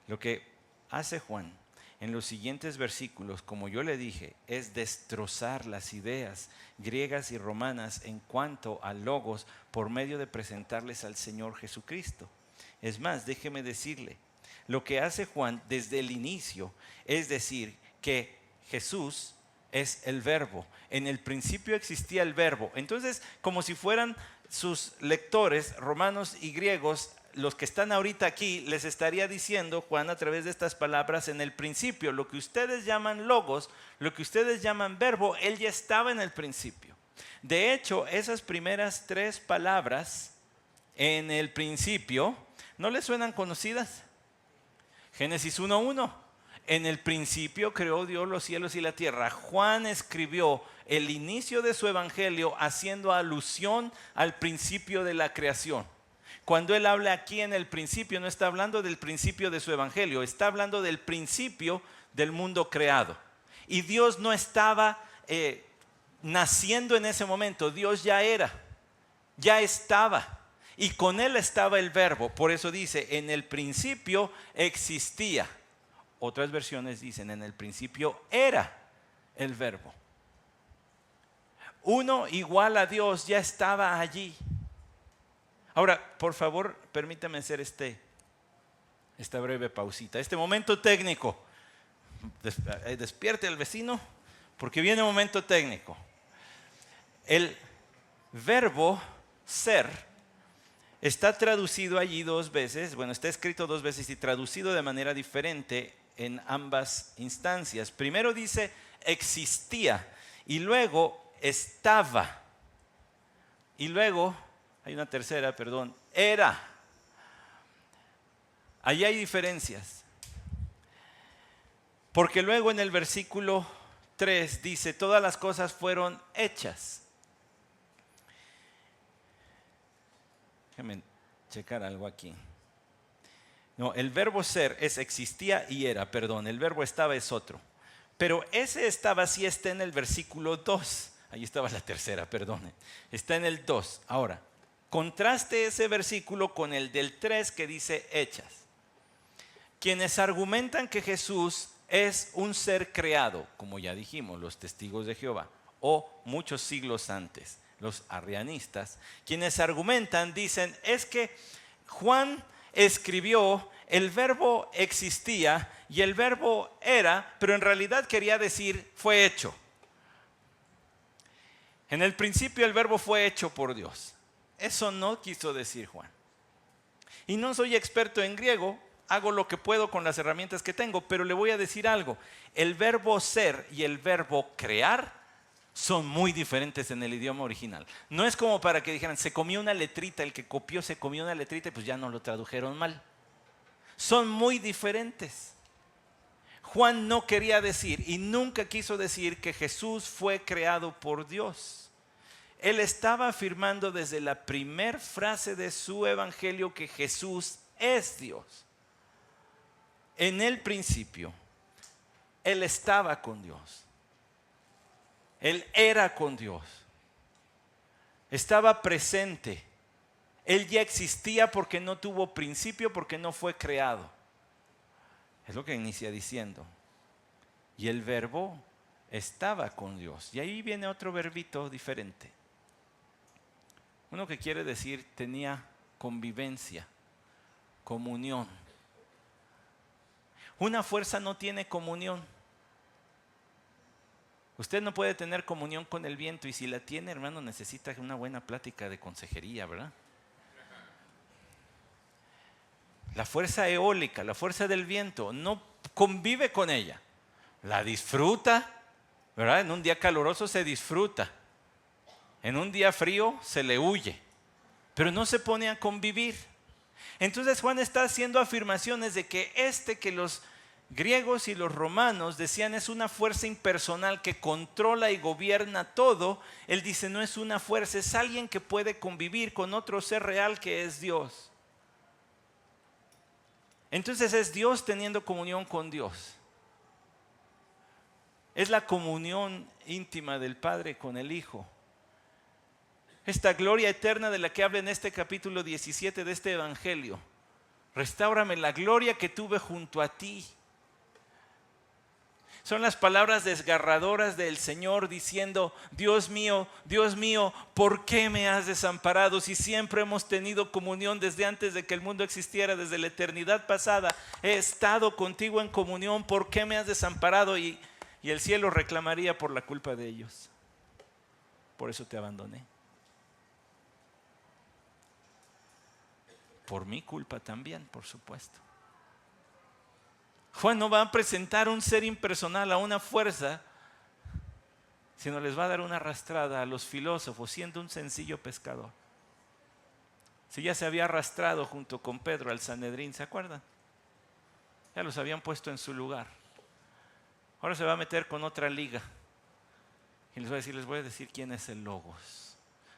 Lo que hace Juan en los siguientes versículos, como yo le dije, es destrozar las ideas griegas y romanas en cuanto a logos, por medio de presentarles al Señor Jesucristo. Es más, déjeme decirle, lo que hace Juan desde el inicio es decir que Jesús es el verbo. En el principio existía el verbo. Entonces, como si fueran sus lectores romanos y griegos, los que están ahorita aquí, les estaría diciendo Juan a través de estas palabras: en el principio, lo que ustedes llaman logos, lo que ustedes llaman verbo, él ya estaba en el principio. De hecho, esas primeras 3 palabras, en el principio, ¿no les suenan conocidas? Génesis 1:1. En el principio creó Dios los cielos y la tierra. Juan escribió el inicio de su evangelio haciendo alusión al principio de la creación. Cuando él habla aquí en el principio, no está hablando del principio de su evangelio, está hablando del principio del mundo creado. Y Dios no estaba naciendo en ese momento, Dios ya era, ya estaba. Y con él estaba el verbo. Por eso dice: en el principio existía. Otras versiones dicen: en el principio era el verbo. Uno igual a Dios ya estaba allí. Ahora, por favor, permítame hacer esta breve pausita, este momento técnico. Despierte al vecino, porque viene un momento técnico. El verbo ser está traducido allí 2 veces, bueno, está escrito 2 veces y traducido de manera diferente en ambas instancias. Primero dice existía, y luego estaba, y luego hay una tercera, era. Allí hay diferencias. Porque luego en el versículo 3 dice: todas las cosas fueron hechas. Déjenme checar algo aquí. No, el verbo ser es existía y era, el verbo estaba es otro. Pero ese estaba sí está en el versículo 2. Ahí estaba la tercera, está en el 2. Ahora, contraste ese versículo con el del 3 que dice hechas. Quienes argumentan que Jesús es un ser creado, como ya dijimos, los testigos de Jehová, o muchos siglos antes, los arrianistas, quienes argumentan, dicen: es que Juan escribió, el verbo existía y el verbo era, pero en realidad quería decir fue hecho. En el principio el verbo fue hecho por Dios. Eso no quiso decir Juan. Y no soy experto en griego, hago lo que puedo con las herramientas que tengo, pero le voy a decir algo. El verbo ser y el verbo crear son muy diferentes en el idioma original. No es como para que dijeran, se comió una letrita, el que copió se comió una letrita y pues ya no lo tradujeron mal. Son muy diferentes. Juan no quería decir y nunca quiso decir que Jesús fue creado por Dios. Él estaba afirmando desde la primera frase de su evangelio que Jesús es Dios. En el principio, Él estaba con Dios. Él era con Dios. Estaba presente. Él ya existía porque no tuvo principio, porque no fue creado. Es lo que inicia diciendo. Y el verbo estaba con Dios. Y ahí viene otro verbito diferente. Uno que quiere decir tenía convivencia, comunión. Una fuerza no tiene comunión. Usted no puede tener comunión con el viento y si la tiene, hermano, necesita una buena plática de consejería, ¿verdad? La fuerza eólica, la fuerza del viento, no convive con ella. La disfruta, ¿verdad? En un día caluroso se disfruta. En un día frío se le huye. Pero no se pone a convivir. Entonces Juan está haciendo afirmaciones de que los griegos y los romanos decían es una fuerza impersonal que controla y gobierna todo. Él dice no es una fuerza, es alguien que puede convivir con otro ser real que es Dios. Entonces es Dios teniendo comunión con Dios. Es la comunión íntima del Padre con el Hijo. Esta gloria eterna de la que habla en este capítulo 17 de este evangelio. Restáurame la gloria que tuve junto a ti. Son las palabras desgarradoras del Señor diciendo, Dios mío, ¿por qué me has desamparado? Si siempre hemos tenido comunión desde antes de que el mundo existiera, desde la eternidad pasada, he estado contigo en comunión, ¿por qué me has desamparado? Y el cielo reclamaría por la culpa de ellos. Por eso te abandoné. Por mi culpa también, por supuesto. Juan no va a presentar un ser impersonal a una fuerza, sino les va a dar una arrastrada a los filósofos, siendo un sencillo pescador. Si ya se había arrastrado junto con Pedro al Sanedrín, ¿se acuerdan? Ya los habían puesto en su lugar. Ahora se va a meter con otra liga. Y les voy a decir quién es el Logos.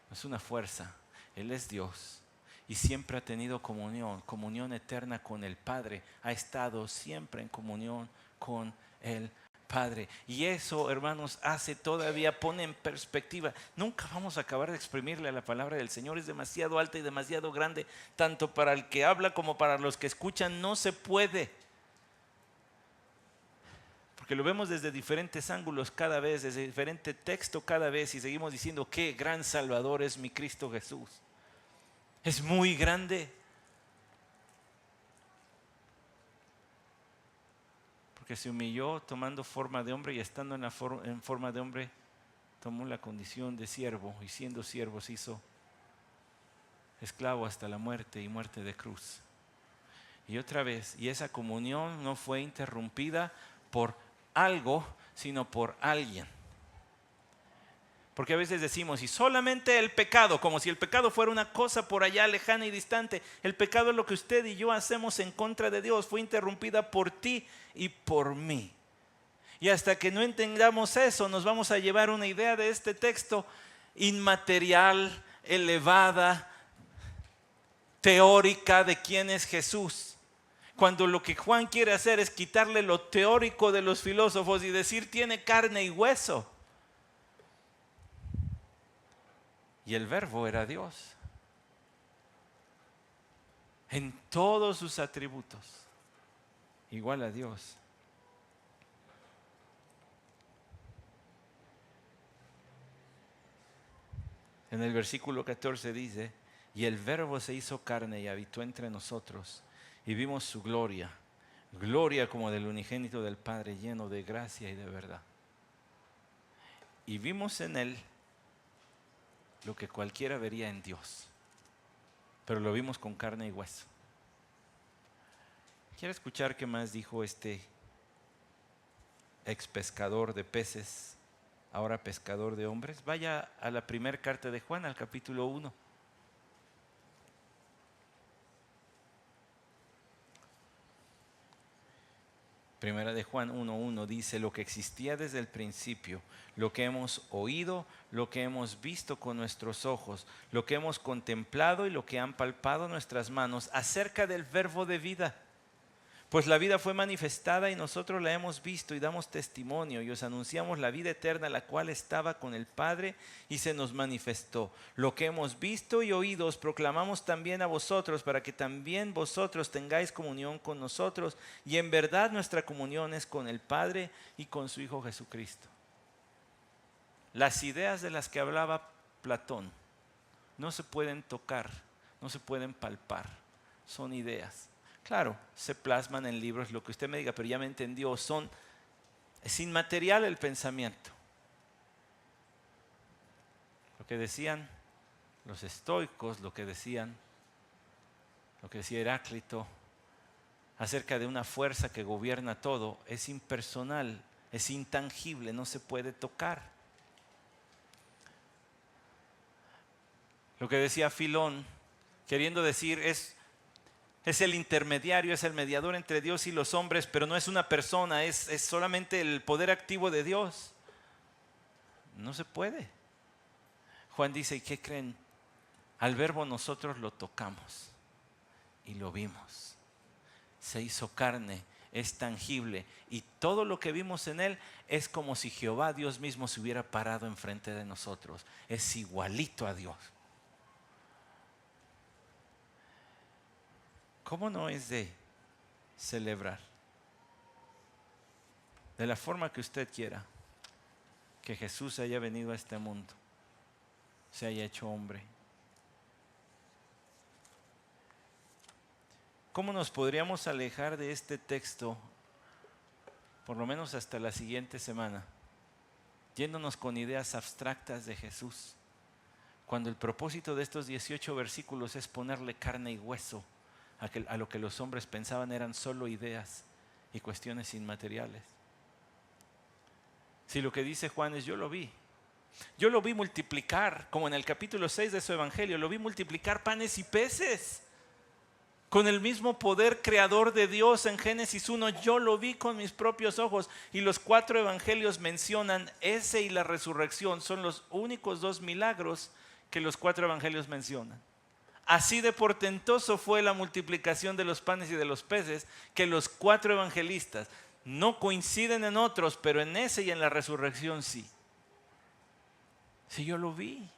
No es una fuerza, Él es Dios. Y siempre ha tenido comunión eterna con el Padre. Ha estado siempre en comunión con el Padre. Y eso, hermanos, pone en perspectiva. Nunca vamos a acabar de exprimirle a la palabra del Señor. Es demasiado alta y demasiado grande, tanto para el que habla como para los que escuchan. No se puede. Porque lo vemos desde diferentes ángulos cada vez, desde diferente texto cada vez. Y seguimos diciendo, qué gran Salvador es mi Cristo Jesús. Es muy grande. Porque se humilló tomando forma de hombre y estando en forma de hombre, tomó la condición de siervo y siendo siervo se hizo esclavo hasta la muerte y muerte de cruz. Y otra vez, y esa comunión no fue interrumpida por algo, sino por alguien. Porque a veces decimos, y solamente el pecado, como si el pecado fuera una cosa por allá lejana y distante. El pecado es lo que usted y yo hacemos en contra de Dios. Fue interrumpida por ti y por mí. Y hasta que no entendamos eso, nos vamos a llevar una idea de este texto inmaterial, elevada, teórica de quién es Jesús. Cuando lo que Juan quiere hacer es quitarle lo teórico de los filósofos y decir, tiene carne y hueso. Y el verbo era Dios. En todos sus atributos. Igual a Dios. En el versículo 14 dice, y el verbo se hizo carne y habitó entre nosotros. Y vimos su gloria. Gloria como del unigénito del Padre, lleno de gracia y de verdad. Y vimos en él lo que cualquiera vería en Dios, pero lo vimos con carne y hueso. ¿Quiere escuchar qué más dijo este ex pescador de peces ahora pescador de hombres. Vaya a la primera carta de Juan, al capítulo 1. Primera de Juan 1:1 dice: lo que existía desde el principio, lo que hemos oído, lo que hemos visto con nuestros ojos, lo que hemos contemplado y lo que han palpado nuestras manos acerca del verbo de vida. Pues la vida fue manifestada y nosotros la hemos visto y damos testimonio y os anunciamos la vida eterna, la cual estaba con el Padre y se nos manifestó. Lo que hemos visto y oído os proclamamos también a vosotros, para que también vosotros tengáis comunión con nosotros. Y en verdad nuestra comunión es con el Padre y con su Hijo Jesucristo. Las ideas de las que hablaba Platón no se pueden tocar, no se pueden palpar, son ideas. Claro, se plasman en libros, lo que usted me diga, pero ya me entendió, es inmaterial el pensamiento. Lo que decían los estoicos, lo que decía Heráclito acerca de una fuerza que gobierna todo, es impersonal, es intangible, no se puede tocar. Lo que decía Filón, queriendo decir, es el intermediario, es el mediador entre Dios y los hombres, pero no es una persona, es solamente el poder activo de Dios. No se puede. Juan dice: ¿y qué creen? Al verbo nosotros lo tocamos y lo vimos. Se hizo carne, es tangible, y todo lo que vimos en él es como si Jehová Dios mismo se hubiera parado enfrente de nosotros. Es igualito a Dios. ¿Cómo no es de celebrar? De la forma que usted quiera, que Jesús haya venido a este mundo, se haya hecho hombre. ¿Cómo nos podríamos alejar de este texto, por lo menos hasta la siguiente semana, yéndonos con ideas abstractas de Jesús, cuando el propósito de estos 18 versículos es ponerle carne y hueso a lo que los hombres pensaban eran solo ideas y cuestiones inmateriales? Si lo que dice Juan es: yo lo vi multiplicar, como en el capítulo 6 de su evangelio, lo vi multiplicar panes y peces con el mismo poder creador de Dios en Génesis 1, yo lo vi con mis propios ojos. Y los 4 evangelios mencionan ese y la resurrección, son los únicos 2 milagros que los 4 evangelios mencionan. Así de portentoso fue la multiplicación de los panes y de los peces, que los 4 evangelistas no coinciden en otros, pero en ese y en la resurrección sí. Sí, yo lo vi.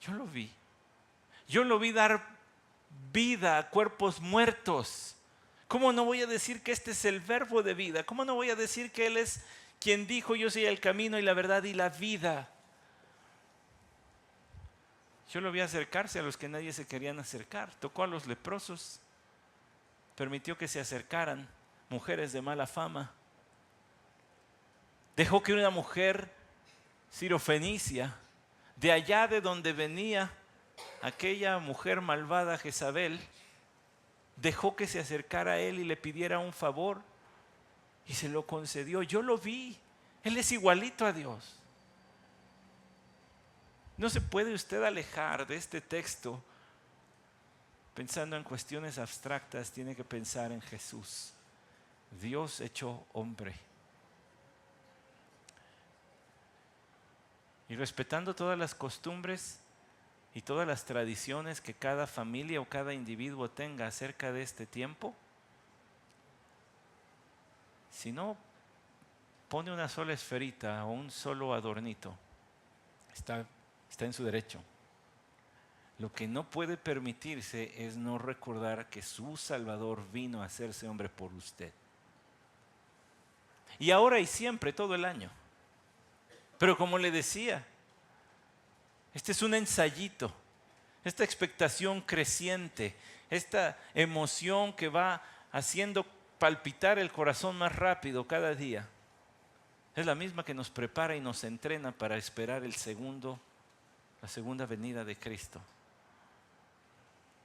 Yo lo vi dar vida a cuerpos muertos. ¿Cómo no voy a decir que este es el verbo de vida? ¿Cómo no voy a decir que Él es quien dijo: yo soy el camino y la verdad y la vida? Yo lo vi acercarse a los que nadie se querían acercar. Tocó a los leprosos. Permitió que se acercaran mujeres de mala fama. Dejó que una mujer sirofenicia, de allá de donde venía aquella mujer malvada Jezabel, dejó que se acercara a él y le pidiera un favor, y se lo concedió. Yo lo vi. Él es igualito a Dios. No se puede usted alejar de este texto pensando en cuestiones abstractas. Tiene que pensar en Jesús, Dios hecho hombre. Y respetando todas las costumbres y todas las tradiciones que cada familia o cada individuo tenga acerca de este tiempo, si no pone una sola esferita o un solo adornito, está en su derecho. Lo que no puede permitirse es no recordar que su Salvador vino a hacerse hombre por usted. Y ahora y siempre, todo el año. Pero como le decía, este es un ensayito, esta expectación creciente, esta emoción que va haciendo palpitar el corazón más rápido cada día, es la misma que nos prepara y nos entrena para esperar la segunda venida de Cristo.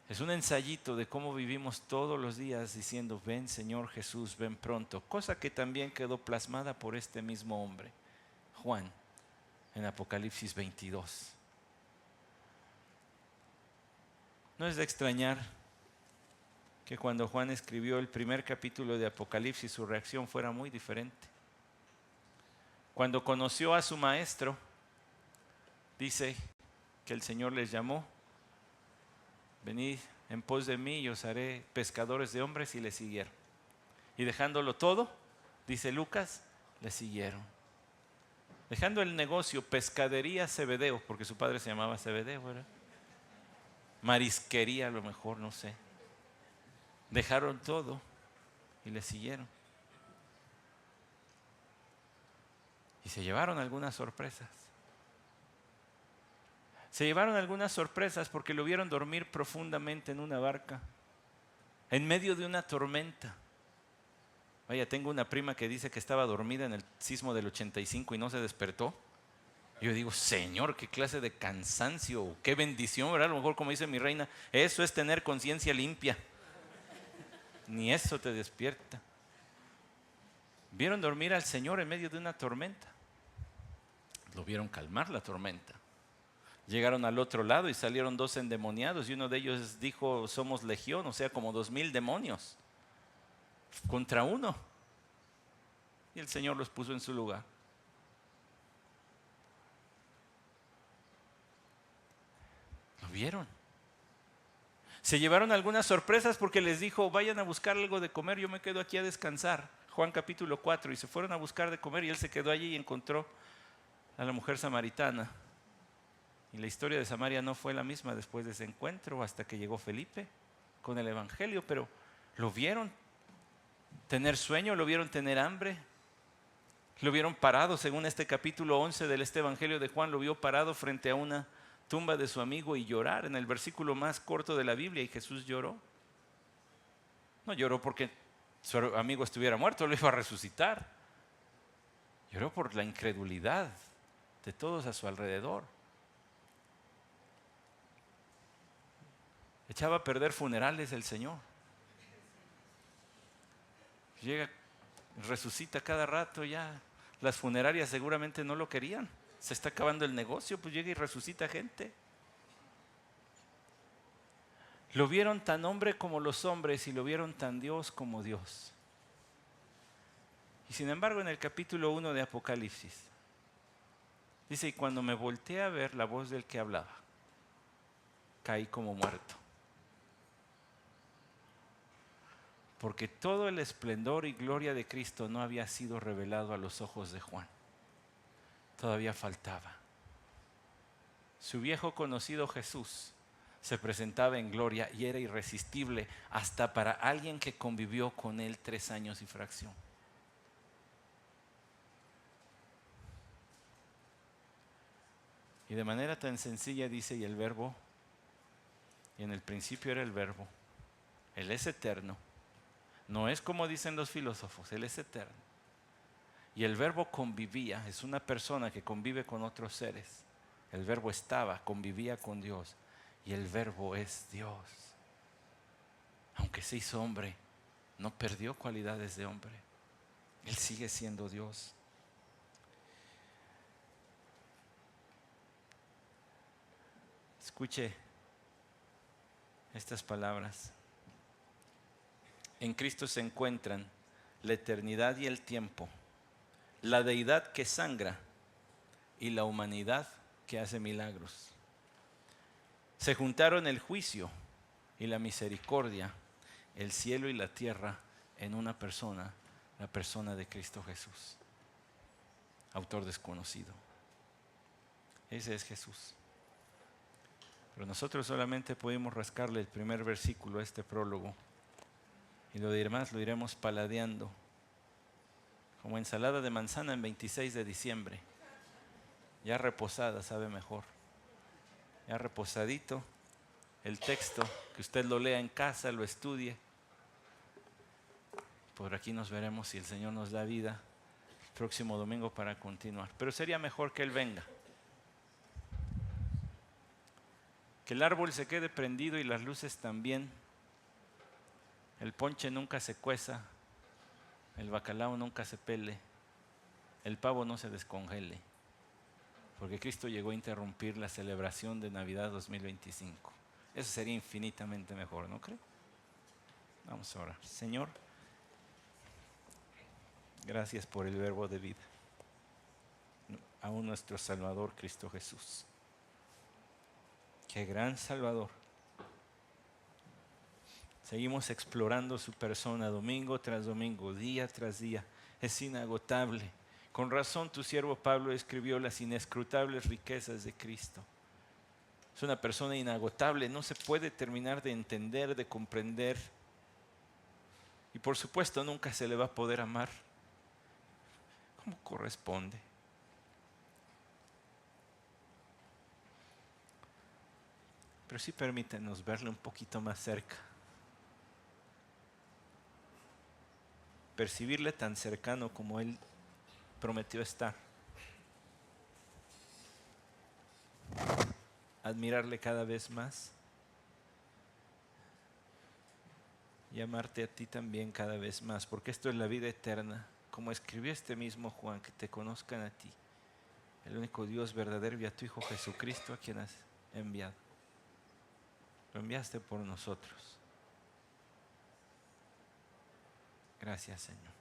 Es un ensayito de cómo vivimos todos los días diciendo, ven Señor Jesús, ven pronto. Cosa que también quedó plasmada por este mismo hombre, Juan, en Apocalipsis 22. No es de extrañar que cuando Juan escribió el primer capítulo de Apocalipsis su reacción fuera muy diferente. Cuando conoció a su maestro, dice que el Señor les llamó, venid en pos de mí y os haré pescadores de hombres, y le siguieron. Y dejándolo todo, dice Lucas, le siguieron. Dejando el negocio, pescadería Zebedeo, porque su padre se llamaba Zebedeo, ¿verdad? Marisquería a lo mejor, no sé. Dejaron todo y le siguieron. Y se llevaron algunas sorpresas. Se llevaron algunas sorpresas porque lo vieron dormir profundamente en una barca, en medio de una tormenta. Vaya, tengo una prima que dice que estaba dormida en el sismo del 85 y no se despertó. Yo digo, Señor, qué clase de cansancio, qué bendición, ¿verdad? A lo mejor, como dice mi reina, eso es tener conciencia limpia. Ni eso te despierta. Vieron dormir al Señor en medio de una tormenta. Lo vieron calmar la tormenta. Llegaron al otro lado y salieron 2 endemoniados y uno de ellos dijo, somos legión, o sea, como 2000 demonios contra uno. Y el Señor los puso en su lugar. ¿Lo vieron? Se llevaron algunas sorpresas porque les dijo, vayan a buscar algo de comer, yo me quedo aquí a descansar. Juan capítulo 4, y se fueron a buscar de comer y él se quedó allí y encontró a la mujer samaritana. Y la historia de Samaria no fue la misma después de ese encuentro hasta que llegó Felipe con el evangelio, pero lo vieron tener sueño, lo vieron tener hambre, lo vieron parado, según este capítulo 11 del evangelio de Juan, lo vio parado frente a una tumba de su amigo y llorar, en el versículo más corto de la Biblia, y Jesús lloró. No lloró porque su amigo estuviera muerto, lo iba a resucitar. Lloró por la incredulidad de todos a su alrededor. Echaba a perder funerales el Señor. Llega, resucita cada rato ya. Las funerarias seguramente no lo querían. Se está acabando el negocio, pues llega y resucita gente. Lo vieron tan hombre como los hombres y lo vieron tan Dios como Dios. Y sin embargo, en el capítulo 1 de Apocalipsis, dice, y cuando me volteé a ver la voz del que hablaba, caí como muerto. Porque todo el esplendor y gloria de Cristo no había sido revelado a los ojos de Juan. Todavía faltaba. Su viejo conocido Jesús se presentaba en gloria y era irresistible hasta para alguien que convivió con él 3 años y fracción. Y de manera tan sencilla dice, y el verbo, y en el principio era el verbo, Él es eterno. No es como dicen los filósofos, Él es eterno. Y el verbo convivía, es una persona que convive con otros seres. El verbo estaba, convivía con Dios. Y el verbo es Dios. Aunque se hizo hombre, no perdió cualidades de hombre. Él sigue siendo Dios. Escuche estas palabras. En Cristo se encuentran la eternidad y el tiempo, la deidad que sangra y la humanidad que hace milagros. Se juntaron el juicio y la misericordia, el cielo y la tierra en una persona, la persona de Cristo Jesús, autor desconocido. Ese es Jesús. Pero nosotros solamente pudimos rascarle el primer versículo a este prólogo. Y lo demás lo iremos paladeando como ensalada de manzana en 26 de diciembre. Ya reposada, sabe mejor. Ya reposadito el texto, que usted lo lea en casa, lo estudie. Por aquí nos veremos si el Señor nos da vida el próximo domingo para continuar. Pero sería mejor que Él venga. Que el árbol se quede prendido y las luces también. El ponche nunca se cueza, el bacalao nunca se pele, el pavo no se descongele, porque Cristo llegó a interrumpir la celebración de Navidad 2025. Eso sería infinitamente mejor, ¿no cree? Vamos a orar. Señor, gracias por el verbo de vida, aún nuestro Salvador Cristo Jesús. Qué gran Salvador. Seguimos explorando su persona domingo tras domingo, día tras día. Es inagotable. Con razón tu siervo Pablo escribió las inescrutables riquezas de Cristo. Es una persona inagotable, no se puede terminar de entender, de comprender. Y por supuesto nunca se le va a poder amar como corresponde. Pero sí permítenos verle un poquito más cerca. Percibirle tan cercano como Él prometió estar. Admirarle cada vez más. Y amarte a ti también cada vez más, porque esto es la vida eterna. Como escribió este mismo Juan, que te conozcan a ti, el único Dios verdadero, y a tu Hijo Jesucristo, a quien has enviado. Lo enviaste por nosotros. Gracias, Señor.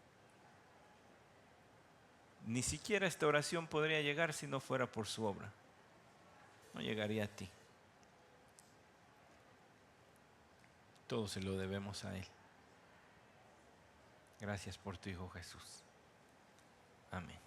Ni siquiera esta oración podría llegar si no fuera por su obra. No llegaría a ti. Todo se lo debemos a Él. Gracias por tu Hijo Jesús. Amén.